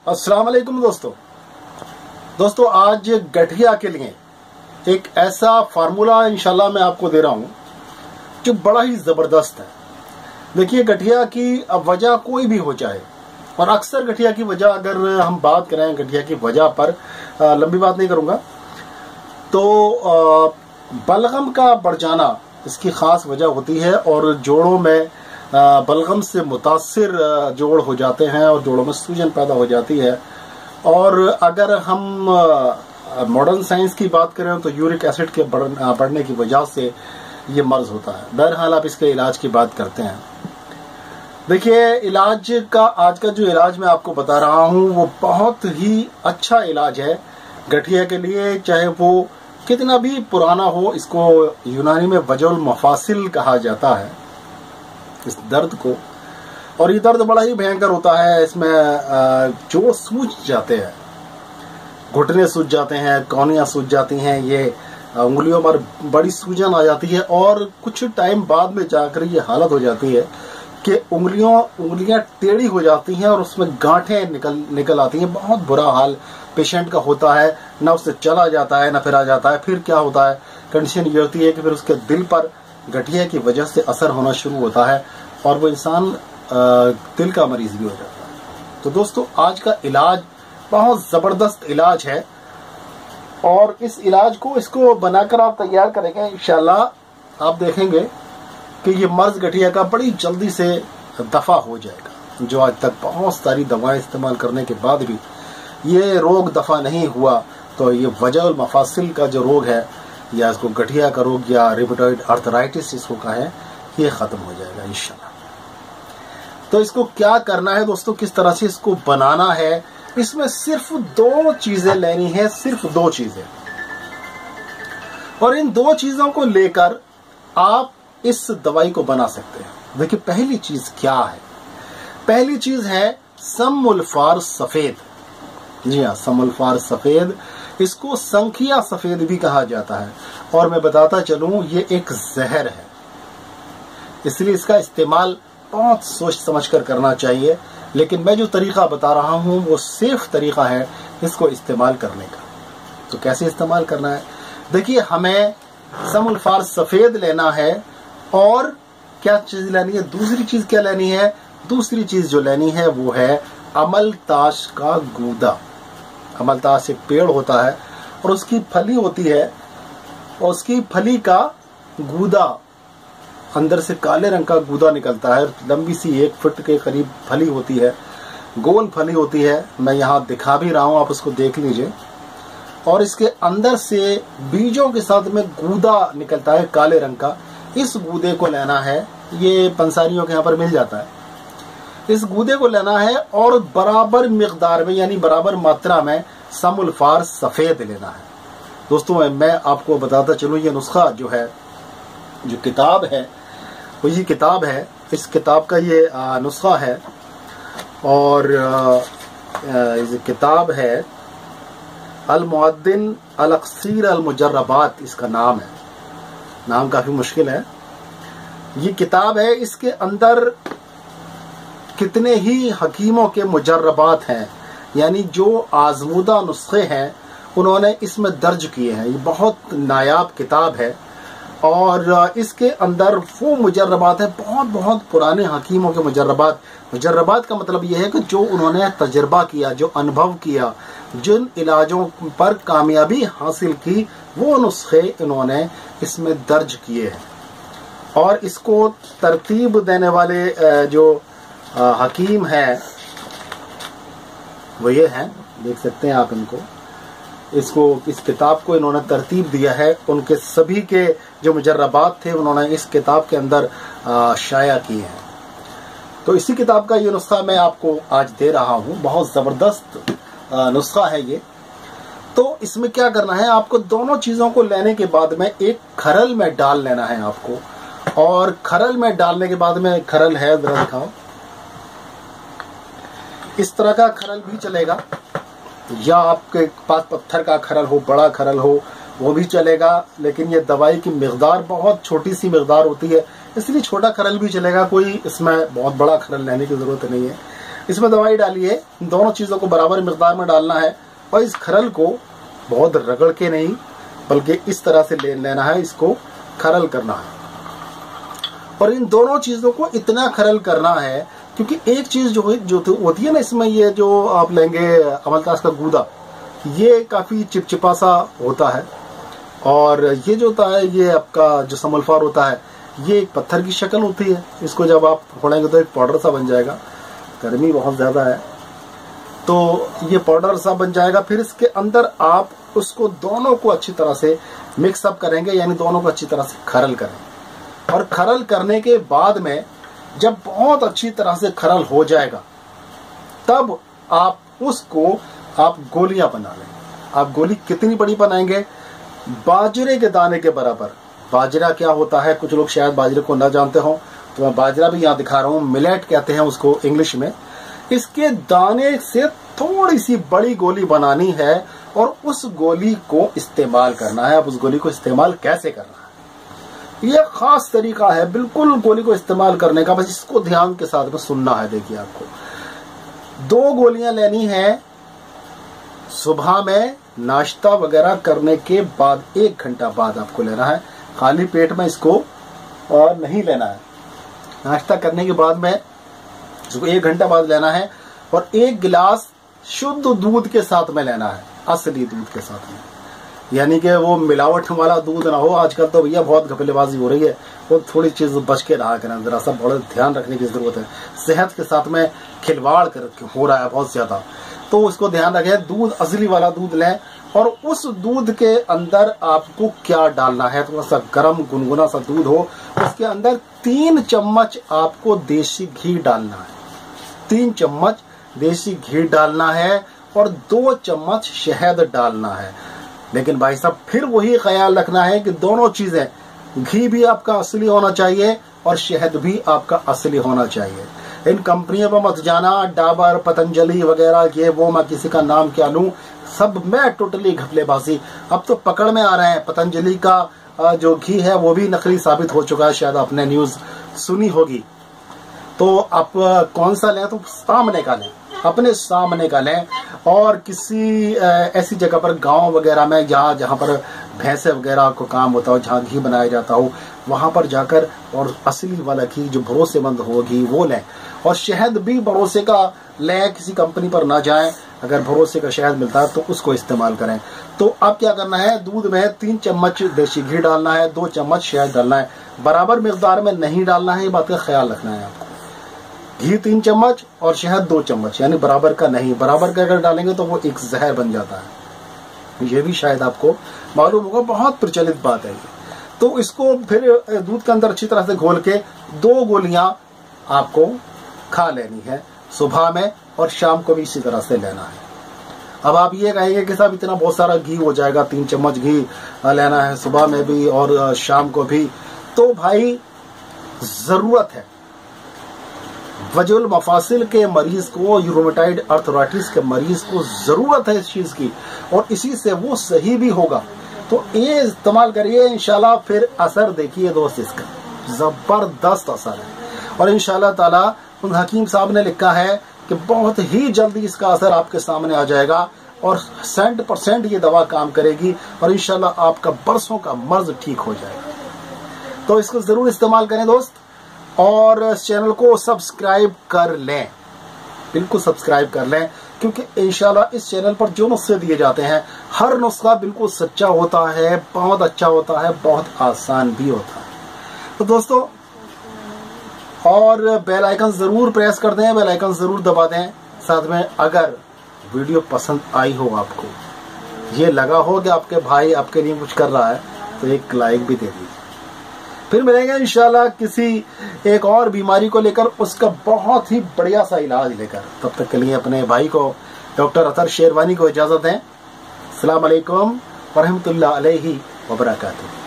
अस्सलाम वालेकुम दोस्तों आज गठिया के लिए एक ऐसा फार्मूला इंशाल्लाह मैं आपको दे रहा हूं जो बड़ा ही जबरदस्त है। देखिए, गठिया की वजह कोई भी हो जाए, और अक्सर गठिया की वजह अगर हम बात करें गठिया की वजह पर, लंबी बात नहीं करूंगा, तो बलगम का बढ़ जाना इसकी खास वजह होती है। और जोड़ों में बलगम से मुतासिर जोड़ हो जाते हैं और जोड़ों में सूजन पैदा हो जाती है। और अगर हम मॉडर्न साइंस की बात करें तो यूरिक एसिड के बढ़ने की वजह से ये मर्ज होता है। बहरहाल आप इसके इलाज की बात करते हैं। देखिए, इलाज का आज का जो इलाज मैं आपको बता रहा हूं वो बहुत ही अच्छा इलाज है गठिया के लिए, चाहे वो कितना भी पुराना हो। इसको यूनानी में वजउल मफासिल कहा जाता है इस दर्द को। और ये दर्द बड़ा ही भयंकर होता है। इसमें जो सूज जाते हैं, घुटने सूज जाते हैं, कौनियां सूज जाती हैं, ये उंगलियों पर बड़ी सूजन आ जाती है। और कुछ टाइम बाद में जाकर ये हालत हो जाती है कि उंगलियां टेढ़ी हो जाती हैं और उसमें गांठें निकल आती हैं। बहुत बुरा हाल पेशेंट का होता है, ना उससे चला जाता है ना फिर आ जाता है। फिर क्या होता है, कंडीशन ये होती है कि फिर उसके दिल पर गठिया की वजह से असर होना शुरू होता है और वो इंसान दिल का मरीज भी हो जाता है। तो दोस्तों, आज का इलाज बहुत जबरदस्त इलाज है और इस इलाज को इसको बनाकर आप तैयार करेंगे, इंशाल्लाह आप देखेंगे कि ये मर्ज गठिया का बड़ी जल्दी से दफा हो जाएगा। जो आज तक बहुत सारी दवाएं इस्तेमाल करने के बाद भी ये रोग दफा नहीं हुआ, तो ये वजउल मफासिल का जो रोग है, या इसको गठिया का रोग या रिमेटॉइड आर्थराइटिस जिसको कहें, ये खत्म हो जाएगा इंशाल्लाह। तो इसको क्या करना है दोस्तों, किस तरह से इसको बनाना है, इसमें सिर्फ 2 चीजें लेनी है, सिर्फ 2 चीजें। और इन 2 चीजों को लेकर आप इस दवाई को बना सकते हैं। देखिए, पहली चीज क्या है? पहली चीज है समुल्फार सफेद। जी हाँ, समुल्फार सफेद, इसको संखिया सफेद भी कहा जाता है। और मैं बताता चलूं, ये एक जहर है, इसलिए इसका इस्तेमाल बहुत सोच समझ कर करना चाहिए। लेकिन मैं जो तरीका बता रहा हूं वो सेफ तरीका है इसको इस्तेमाल करने का। तो कैसे इस्तेमाल करना है? देखिए, हमें समुल्फार सफेद लेना है और क्या चीज लेनी है, दूसरी चीज क्या लेनी है? दूसरी चीज जो लेनी है वो है अमलताश का गूदा। अमलताश एक पेड़ होता है और उसकी फली होती है, और उसकी फली का गूदा, अंदर से काले रंग का गूदा निकलता है। लंबी सी 1 फुट के करीब फली होती है, गोल फली होती है। मैं यहाँ दिखा भी रहा हूँ, आप उसको देख लीजिए। और इसके अंदर से बीजों के साथ में गूदा निकलता है काले रंग का। इस गूदे को लेना है, ये पंसारियों के यहाँ पर मिल जाता है। इस गूदे को लेना है और बराबर मिकदार में, यानी बराबर मात्रा में समुल्फार सफेद लेना है। दोस्तों, मैं आपको बताता चलूं, ये नुस्खा जो है, जो किताब है वो ये किताब है। इस किताब का ये नुस्खा है और ये किताब है अल मुअद्दिन अल अक्सीर अल मुजर्रबात, इसका नाम है। नाम काफी मुश्किल है। ये किताब है, इसके अंदर कितने ही हकीमों के मुजर्रबात हैं, यानी जो आजमूदा नुस्खे हैं उन्होंने इसमें दर्ज किए हैं। ये बहुत नायाब किताब है और इसके अंदर वो मुजर्रबात है, बहुत बहुत पुराने हकीमों के मुजर्रबात। मुजर्रबात का मतलब यह है कि जो उन्होंने तजर्बा किया, जो अनुभव किया, जिन इलाजों पर कामयाबी हासिल की, वो नुस्खे इन्होंने इसमें दर्ज किए हैं। और इसको तरतीब देने वाले जो हकीम है वो ये हैं, देख सकते हैं आप इनको। इस किताब को इन्होंने तरतीब दिया है। उनके सभी के जो मुजर्रबात थे उन्होंने इस किताब के अंदर शाया किए हैं। तो इसी किताब का ये नुस्खा मैं आपको आज दे रहा हूँ। बहुत जबरदस्त नुस्खा है ये। तो इसमें क्या करना है, आपको दोनों चीजों को लेने के बाद में एक खरल में डाल लेना है आपको। और खरल में डालने के बाद में, खरल है, जरा दिखाओ, इस तरह का खरल भी चलेगा, या आपके पास पत्थर का खरल हो, बड़ा खरल हो, वो भी चलेगा। लेकिन ये दवाई की मिकदार बहुत छोटी सी मिकदार होती है, इसलिए छोटा खरल भी चलेगा, कोई इसमें बहुत बड़ा खरल लेने की जरूरत नहीं है। इसमें दवाई डालिए, दोनों चीजों को बराबर मिकदार में डालना है और इस खरल को बहुत रगड़ के नहीं बल्कि इस तरह से लेना है, इसको खरल करना है। और इन दोनों चीजों को इतना खरल करना है क्योंकि एक चीज जो होती है ना इसमें, ये जो आप लेंगे अमलतास का गूदा, ये काफी चिपचिपा सा होता है और ये जो होता है ये आपका जो समलफार होता है ये एक पत्थर की शक्ल होती है। इसको जब आप फोड़ेंगे तो एक पाउडर सा बन जाएगा। गर्मी बहुत ज्यादा है तो ये पाउडर सा बन जाएगा। फिर इसके अंदर आप उसको दोनों को अच्छी तरह से मिक्सअप करेंगे, यानी दोनों को अच्छी तरह से खरल करें। और खरल करने के बाद में जब बहुत अच्छी तरह से खरल हो जाएगा तब आप उसको आप गोलियां बना लें। आप गोली कितनी बड़ी बनाएंगे? बाजरे के दाने के बराबर। बाजरा क्या होता है, कुछ लोग शायद बाजरे को न जानते हो, तो मैं बाजरा भी यहाँ दिखा रहा हूँ। मिलेट कहते हैं उसको इंग्लिश में। इसके दाने से थोड़ी सी बड़ी गोली बनानी है और उस गोली को इस्तेमाल करना है। अब उस गोली को इस्तेमाल कैसे करना है, यह खास तरीका है बिल्कुल गोली को इस्तेमाल करने का, बस इसको ध्यान के साथ में सुनना है। देखिए, आपको 2 गोलियां लेनी है सुबह में नाश्ता वगैरह करने के बाद, 1 घंटा बाद आपको लेना है। खाली पेट में इसको और नहीं लेना है। नाश्ता करने के बाद में इसको 1 घंटा बाद लेना है और 1 गिलास शुद्ध दूध के साथ में लेना है, असली दूध के साथ में, यानी कि वो मिलावट वाला दूध ना हो। आजकल तो भैया बहुत घपलेबाजी हो रही है, वो थोड़ी चीज बच के रहा करें, जरा सा बड़ा ध्यान रखने की जरूरत है। सेहत के साथ में खिलवाड़ हो रहा है बहुत ज्यादा, तो उसको ध्यान रखें। दूध असली वाला दूध लें और उस दूध के अंदर आपको क्या डालना है, थोड़ा सा गर्म गुनगुना सा दूध हो, उसके अंदर 3 चम्मच आपको देसी घी डालना है। 3 चम्मच देसी घी डालना है और 2 चम्मच शहद डालना है। लेकिन भाई साहब फिर वही ख्याल रखना है कि दोनों चीजें, घी भी आपका असली होना चाहिए और शहद भी आपका असली होना चाहिए। इन कंपनियों पर मत जाना, डाबर, पतंजलि वगैरह, ये वो, मैं किसी का नाम क्या लूं, सब में टोटली घपलेबाजी। अब तो पकड़ में आ रहे हैं। पतंजलि का जो घी है वो भी नकली साबित हो चुका है, शायद आपने न्यूज सुनी होगी। तो आप कौन सा लें, तो सामने का लें, अपने सामने का लें। और किसी ऐसी जगह पर, गांव वगैरह में जहाँ पर भैंसे वगैरह को काम होता हो, जहाँ घी बनाया जाता हो, वहां पर जाकर और असली वाला घी जो भरोसेमंद हो घी वो लें। और शहद भी भरोसे का लें, किसी कंपनी पर ना जाएं। अगर भरोसे का शहद मिलता है तो उसको इस्तेमाल करें। तो अब क्या करना है, दूध में 3 चम्मच देसी घी डालना है, 2 चम्मच शहद डालना है। बराबर मिकदार में नहीं डालना है, ये बात का ख्याल रखना है आपको। घी 3 चम्मच और शहद 2 चम्मच, यानी बराबर का नहीं। बराबर का अगर डालेंगे तो वो एक जहर बन जाता है। ये भी शायद आपको मालूम होगा, बहुत प्रचलित बात है ये। तो इसको फिर दूध के अंदर अच्छी तरह से घोल के 2 गोलियां आपको खा लेनी है सुबह में, और शाम को भी इसी तरह से लेना है। अब आप ये कहेंगे कि साहब इतना बहुत सारा घी हो जाएगा, 3 चम्मच घी लेना है सुबह में भी और शाम को भी। तो भाई जरूरत है, वजुल मफासिल के मरीज को, यूरोमेटाइड अर्थराइटिस के मरीज को जरूरत है इस चीज की, और इसी से वो सही भी होगा। तो ये इस्तेमाल करिए, इंशाल्लाह फिर असर देखिए दोस्त, इसका जबरदस्त असर है। और इंशाल्लाह ताला उन हकीम साहब ने लिखा है कि बहुत ही जल्दी इसका असर आपके सामने आ जाएगा और 100% ये दवा काम करेगी और इंशाल्लाह आपका बरसों का मर्ज ठीक हो जाएगा। तो इसको जरूर इस्तेमाल करें दोस्त, और इस चैनल को सब्सक्राइब कर लें, बिल्कुल सब्सक्राइब कर लें, क्योंकि इंशाल्लाह इस चैनल पर जो नुस्खे दिए जाते हैं, हर नुस्खा बिल्कुल सच्चा होता है, बहुत अच्छा होता है, बहुत आसान भी होता है। तो दोस्तों, और बेल आइकन जरूर प्रेस कर दें, बेल आइकन जरूर दबा दें। साथ में अगर वीडियो पसंद आई हो, आपको ये लगा हो कि आपके भाई आपके लिए कुछ कर रहा है, तो एक लाइक भी दे दीजिए। फिर मिलेंगे इंशाल्लाह किसी एक और बीमारी को लेकर, उसका बहुत ही बढ़िया सा इलाज लेकर। तब तक के लिए अपने भाई को, डॉक्टर अतर शेरवानी को इजाजत दें। अस्सलाम वालेकुम व रहमतुल्लाहि व बरकातुहू।